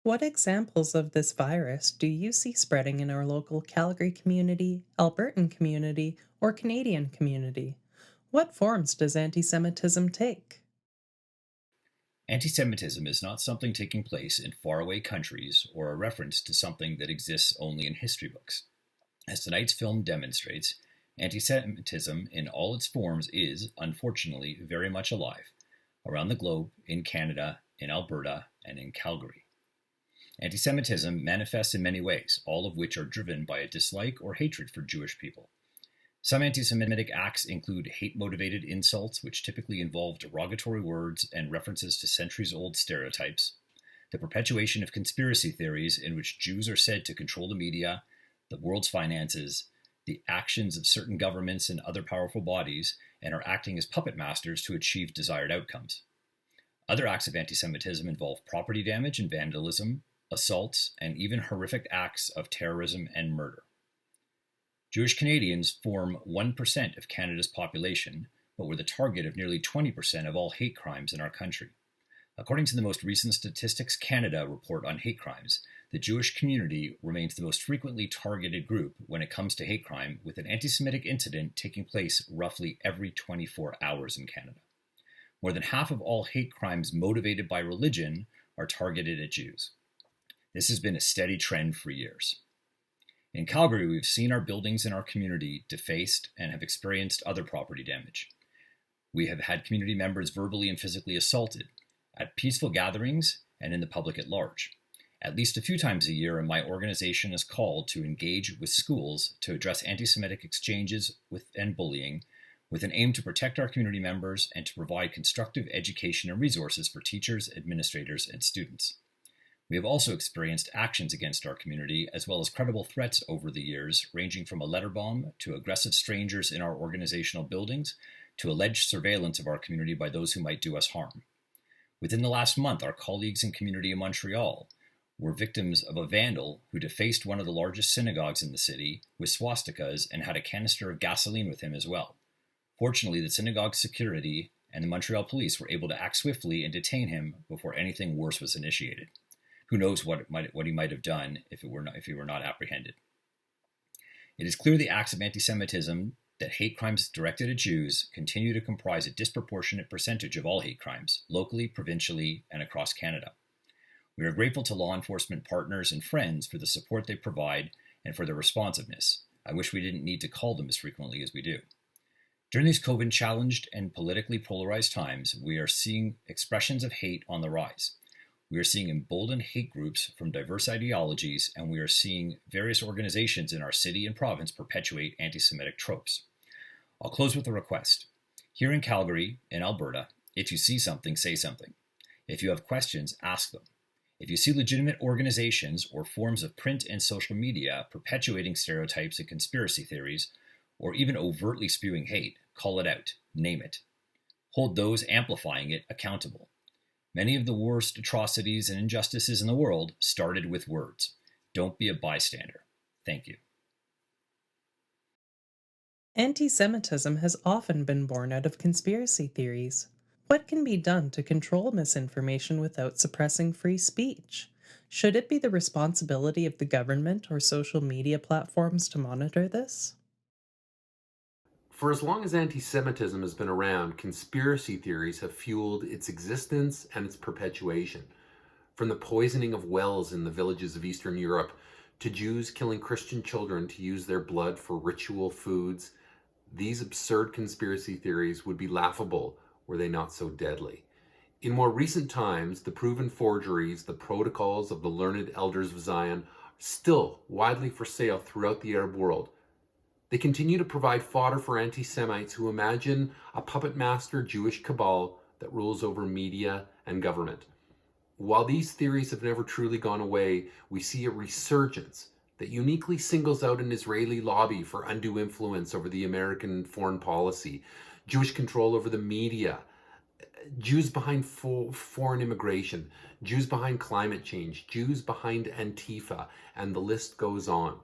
What examples of this virus do you see spreading in our local Calgary community, Albertan community, or Canadian community? What forms does anti-Semitism take? Antisemitism is not something taking place in faraway countries or a reference to something that exists only in history books. As tonight's film demonstrates, antisemitism in all its forms is, unfortunately, very much alive around the globe, in Canada, in Alberta, and in Calgary. Antisemitism manifests in many ways, all of which are driven by a dislike or hatred for Jewish people. Some anti-Semitic acts include hate-motivated insults, which typically involve derogatory words and references to centuries-old stereotypes, the perpetuation of conspiracy theories in which Jews are said to control the media, the world's finances, the actions of certain governments and other powerful bodies, and are acting as puppet masters to achieve desired outcomes. Other acts of anti-Semitism involve property damage and vandalism, assaults, and even horrific acts of terrorism and murder. Jewish Canadians form 1% of Canada's population, but were the target of nearly 20% of all hate crimes in our country. According to the most recent Statistics Canada report on hate crimes, the Jewish community remains the most frequently targeted group when it comes to hate crime, with an anti-Semitic incident taking place roughly every 24 hours in Canada. More than half of all hate crimes motivated by religion are targeted at Jews. This has been a steady trend for years. In Calgary, we've seen our buildings in our community defaced and have experienced other property damage. We have had community members verbally and physically assaulted at peaceful gatherings and in the public at large. At least a few times a year, my organization is called to engage with schools to address anti-Semitic exchanges and bullying, with an aim to protect our community members and to provide constructive education and resources for teachers, administrators, and students. We have also experienced actions against our community, as well as credible threats over the years, ranging from a letter bomb to aggressive strangers in our organizational buildings to alleged surveillance of our community by those who might do us harm. Within the last month, our colleagues in community in Montreal were victims of a vandal who defaced one of the largest synagogues in the city with swastikas and had a canister of gasoline with him as well. Fortunately, the synagogue security and the Montreal police were able to act swiftly and detain him before anything worse was initiated. Who knows what he might have done if he were not apprehended. It is clear the acts of anti-Semitism that hate crimes directed at Jews continue to comprise a disproportionate percentage of all hate crimes, locally, provincially, and across Canada. We are grateful to law enforcement partners and friends for the support they provide and for their responsiveness. I wish we didn't need to call them as frequently as we do. During these COVID-challenged and politically polarized times, we are seeing expressions of hate on the rise. We are seeing emboldened hate groups from diverse ideologies, and we are seeing various organizations in our city and province perpetuate anti-Semitic tropes. I'll close with a request. Here in Calgary, in Alberta, if you see something, say something. If you have questions, ask them. If you see legitimate organizations or forms of print and social media perpetuating stereotypes and conspiracy theories, or even overtly spewing hate, call it out, name it. Hold those amplifying it accountable. Many of the worst atrocities and injustices in the world started with words. Don't be a bystander. Thank you. Anti-Semitism has often been born out of conspiracy theories. What can be done to control misinformation without suppressing free speech? Should it be the responsibility of the government or social media platforms to monitor this? For as long as anti Semitism has been around, conspiracy theories have fueled its existence and its perpetuation. From the poisoning of wells in the villages of Eastern Europe to Jews killing Christian children to use their blood for ritual foods, these absurd conspiracy theories would be laughable were they not so deadly. In more recent times, the proven forgeries, the protocols of the learned elders of Zion, are still widely for sale throughout the Arab world. They continue to provide fodder for anti-Semites who imagine a puppet master Jewish cabal that rules over media and government. While these theories have never truly gone away, we see a resurgence that uniquely singles out an Israeli lobby for undue influence over the American foreign policy, Jewish control over the media, Jews behind foreign immigration, Jews behind climate change, Jews behind Antifa, and the list goes on.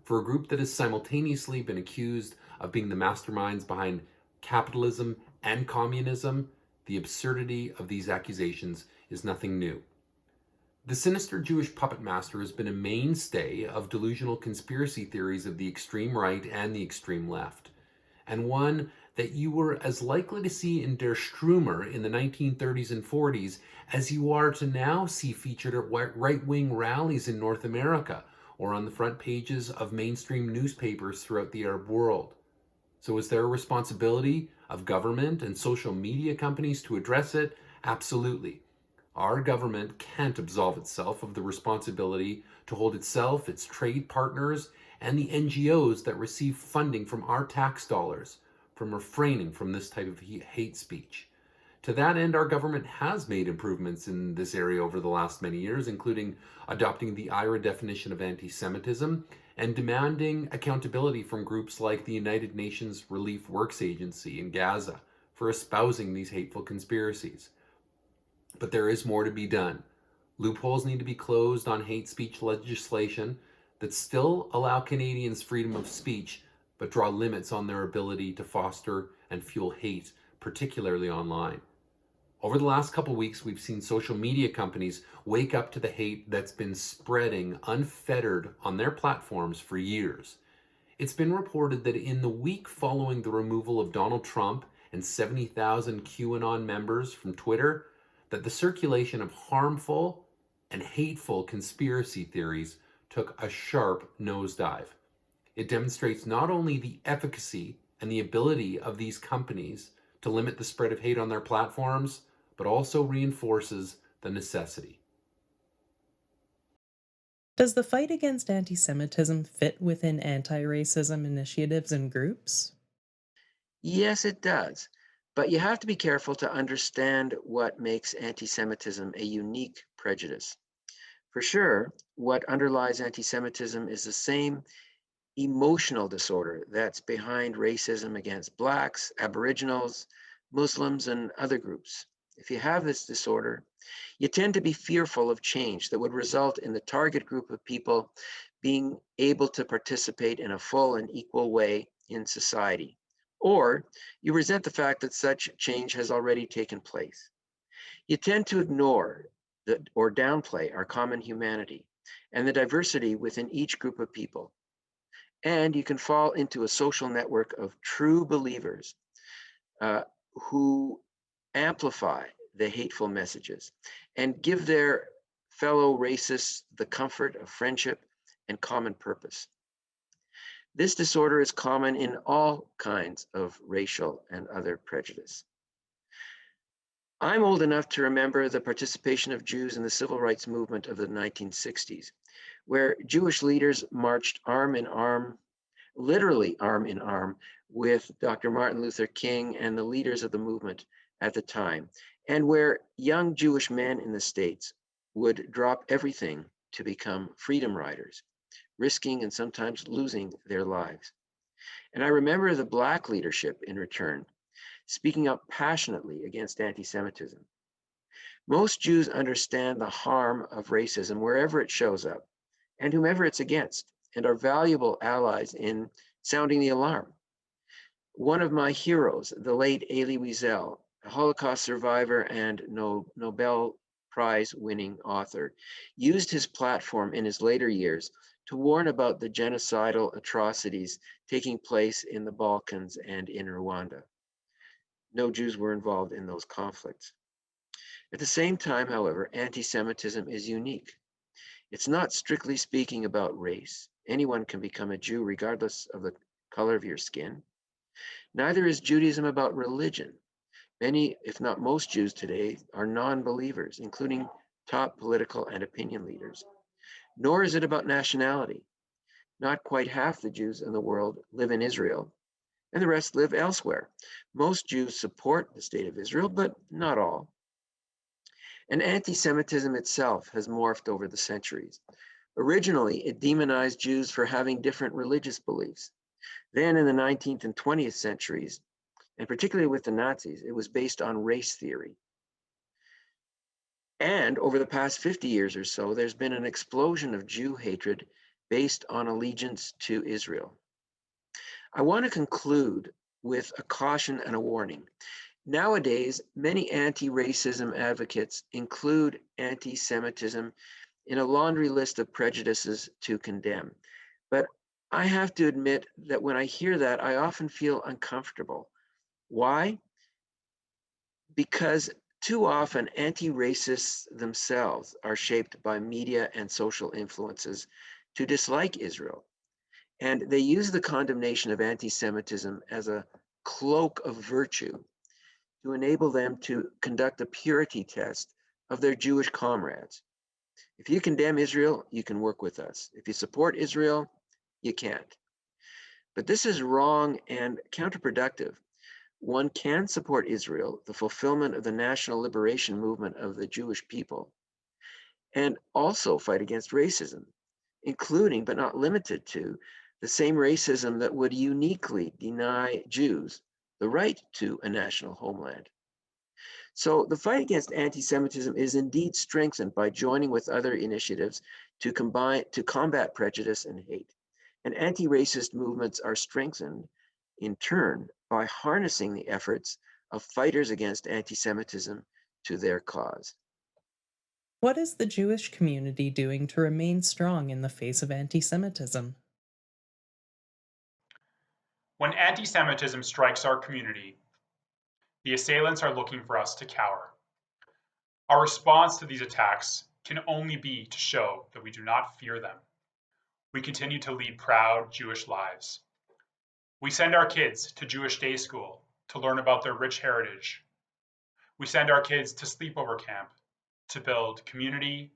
For a group that has simultaneously been accused of being the masterminds behind capitalism and communism, the absurdity of these accusations is nothing new. The sinister Jewish puppet master has been a mainstay of delusional conspiracy theories of the extreme right and the extreme left, and one that you were as likely to see in Der Strömer in the 1930s and 40s as you are to now see featured at right-wing rallies in North America or on the front pages of mainstream newspapers throughout the Arab world. So is there a responsibility of government and social media companies to address it? Absolutely. Our government can't absolve itself of the responsibility to hold itself, its trade partners, and the NGOs that receive funding from our tax dollars from refraining from this type of hate speech. To that end, our government has made improvements in this area over the last many years, including adopting the IRA definition of anti-Semitism and demanding accountability from groups like the United Nations Relief Works Agency in Gaza for espousing these hateful conspiracies. But there is more to be done. Loopholes need to be closed on hate speech legislation that still allow Canadians freedom of speech, but draw limits on their ability to foster and fuel hate, particularly online. Over the last couple weeks, we've seen social media companies wake up to the hate that's been spreading unfettered on their platforms for years. It's been reported that in the week following the removal of Donald Trump and 70,000 QAnon members from Twitter, that the circulation of harmful and hateful conspiracy theories took a sharp nosedive. It demonstrates not only the efficacy and the ability of these companies to limit the spread of hate on their platforms, but also reinforces the necessity. Does the fight against anti Semitism fit within anti racism initiatives and groups? Yes, it does. But you have to be careful to understand what makes anti Semitism a unique prejudice. For sure, what underlies anti Semitism is the same emotional disorder that's behind racism against Blacks, Aboriginals, Muslims, and other groups. If you have this disorder, you tend to be fearful of change that would result in the target group of people being able to participate in a full and equal way in society. Or you resent the fact that such change has already taken place. You tend to ignore or downplay our common humanity and the diversity within each group of people. And you can fall into a social network of true believers who amplify the hateful messages and give their fellow racists the comfort of friendship and common purpose. This disorder is common in all kinds of racial and other prejudice. I'm old enough to remember the participation of Jews in the civil rights movement of the 1960s, where Jewish leaders marched arm in arm, literally arm in arm, with Dr. Martin Luther King and the leaders of the movement at the time, and where young Jewish men in the States would drop everything to become freedom riders, risking and sometimes losing their lives. And I remember the Black leadership in return, speaking up passionately against anti-Semitism. Most Jews understand the harm of racism wherever it shows up and whomever it's against, and are valuable allies in sounding the alarm. One of my heroes, the late Elie Wiesel, a Holocaust survivor and Nobel Prize winning author, used his platform in his later years to warn about the genocidal atrocities taking place in the Balkans and in Rwanda. No Jews were involved in those conflicts. At the same time, however, anti-Semitism is unique. It's not strictly speaking about race. Anyone can become a Jew regardless of the color of your skin. Neither is Judaism about religion. Many, if not most Jews today, are non-believers, including top political and opinion leaders. Nor is it about nationality. Not quite half the Jews in the world live in Israel, and the rest live elsewhere. Most Jews support the state of Israel, but not all. And anti-Semitism itself has morphed over the centuries. Originally, it demonized Jews for having different religious beliefs. Then in the 19th and 20th centuries, and particularly with the Nazis, it was based on race theory. And over the past 50 years or so, there's been an explosion of Jew hatred based on allegiance to Israel. I want to conclude with a caution and a warning. Nowadays, many anti-racism advocates include anti-Semitism in a laundry list of prejudices to condemn. But I have to admit that when I hear that, I often feel uncomfortable. Why? Because too often anti-racists themselves are shaped by media and social influences to dislike Israel. And they use the condemnation of anti-Semitism as a cloak of virtue to enable them to conduct a purity test of their Jewish comrades. If you condemn Israel, you can work with us. If you support Israel, you can't. But this is wrong and counterproductive. One can support Israel, the fulfillment of the national liberation movement of the Jewish people, and also fight against racism, including but not limited to the same racism that would uniquely deny Jews the right to a national homeland. So the fight against anti-Semitism is indeed strengthened by joining with other initiatives to combat prejudice and hate. And anti-racist movements are strengthened in turn by harnessing the efforts of fighters against anti-Semitism to their cause. What is the Jewish community doing to remain strong in the face of anti Semitism? When anti-Semitism strikes our community, the assailants are looking for us to cower. Our response to these attacks can only be to show that we do not fear them. We continue to lead proud Jewish lives. We send our kids to Jewish day school to learn about their rich heritage. We send our kids to sleepover camp to build community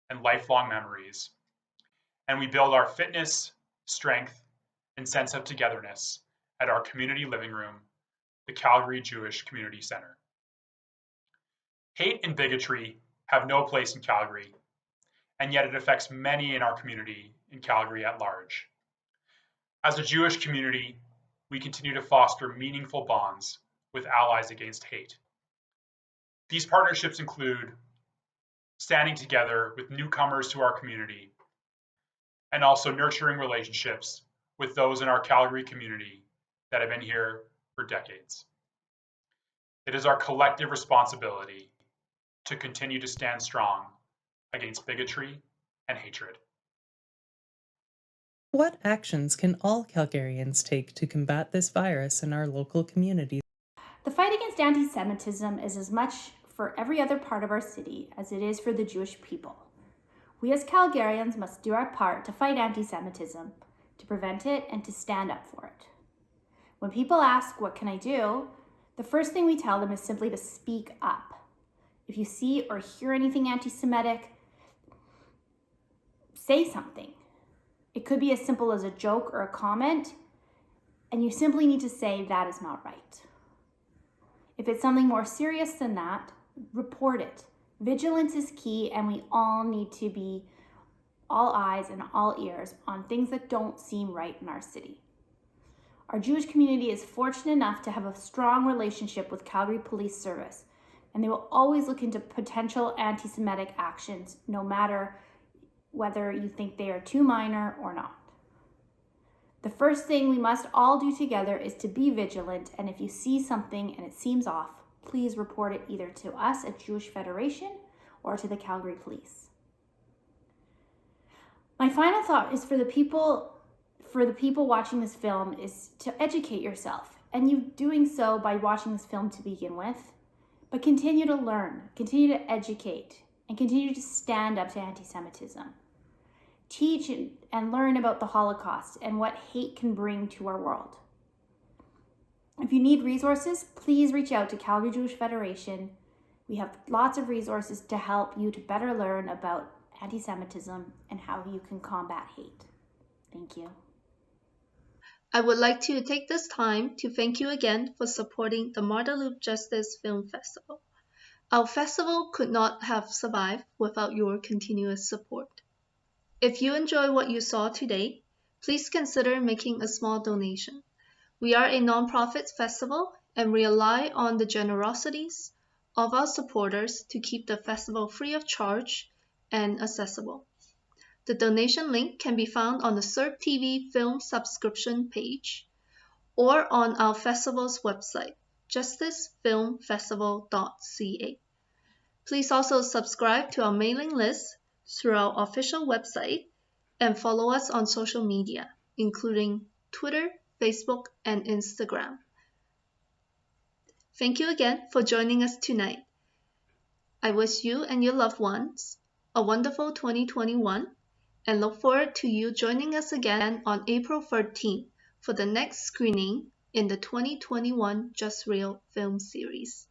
and lifelong memories. And we build our fitness, strength, and sense of togetherness at our community living room, the Calgary Jewish Community Center. Hate and bigotry have no place in Calgary, and yet it affects many in our community in Calgary at large. As a Jewish community, we continue to foster meaningful bonds with allies against hate. These partnerships include standing together with newcomers to our community and also nurturing relationships with those in our Calgary community that have been here for decades. It is our collective responsibility to continue to stand strong against bigotry and hatred. What actions can all Calgarians take to combat this virus in our local communities? The fight against anti-Semitism is as much for every other part of our city as it is for the Jewish people. We as Calgarians must do our part to fight anti-Semitism, to prevent it, and to stand up for it. When people ask, what can I do? The first thing we tell them is simply to speak up. If you see or hear anything anti-Semitic, say something. It could be as simple as a joke or a comment, and you simply need to say that is not right. If it's something more serious than that, report it. Vigilance is key, and we all need to be all eyes and all ears on things that don't seem right in our city. Our Jewish community is fortunate enough to have a strong relationship with Calgary Police Service, and they will always look into potential anti-Semitic actions, no matter whether you think they are too minor or not. The first thing we must all do together is to be vigilant, and if you see something and it seems off, please report it either to us at Jewish Federation or to the Calgary Police. My final thought is for the people watching this film is to educate yourself, and you doing so by watching this film to begin with, but continue to learn, continue to educate, and continue to stand up to anti-Semitism. Teach and learn about the Holocaust and what hate can bring to our world. If you need resources, please reach out to Calgary Jewish Federation. We have lots of resources to help you to better learn about anti-Semitism and how you can combat hate. Thank you. I would like to take this time to thank you again for supporting the Marda Loop Justice Film Festival. Our festival could not have survived without your continuous support. If you enjoy what you saw today, please consider making a small donation. We are a nonprofit festival and rely on the generosities of our supporters to keep the festival free of charge and accessible. The donation link can be found on the CERB TV film subscription page or on our festival's website. justicefilmfestival.ca. Please also subscribe to our mailing list through our official website and follow us on social media, including Twitter, Facebook, and Instagram. Thank you again for joining us tonight. I wish you and your loved ones a wonderful 2021 and look forward to you joining us again on April 13th for the next screening in the 2021 Just Real film series.